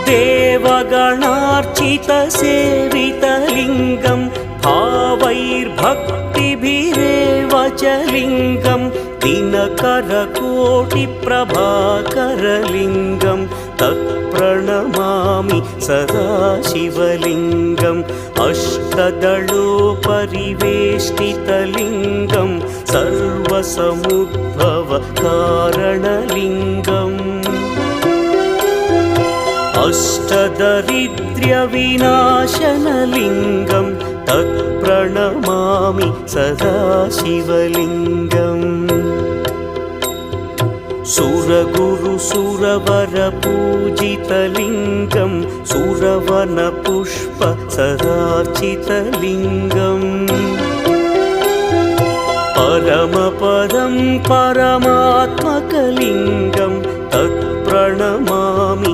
देवगणार्चितसेवितलिङ्गं भावैर्भक्तिभिरेव च लिङ्गं दिनकरकोटिप्रभाकरलिङ्गं तत्प्रणमामि सदा शिवलिङ्गम् अष्टदलोपरिवेष्टितलिङ्गं सर्वसमुद्भवकारणलिङ्गम् अष्टदरिद्र्यविनाशनलिङ्गं तत्प्रणमामि सदा शिवलिङ्गम् सुरगुरुसुरवरपूजितलिङ्गं सुरवनपुष्पसदार्चितलिङ्गम् परमपदं परमात्मकलिङ्गं तत्प्रणमामि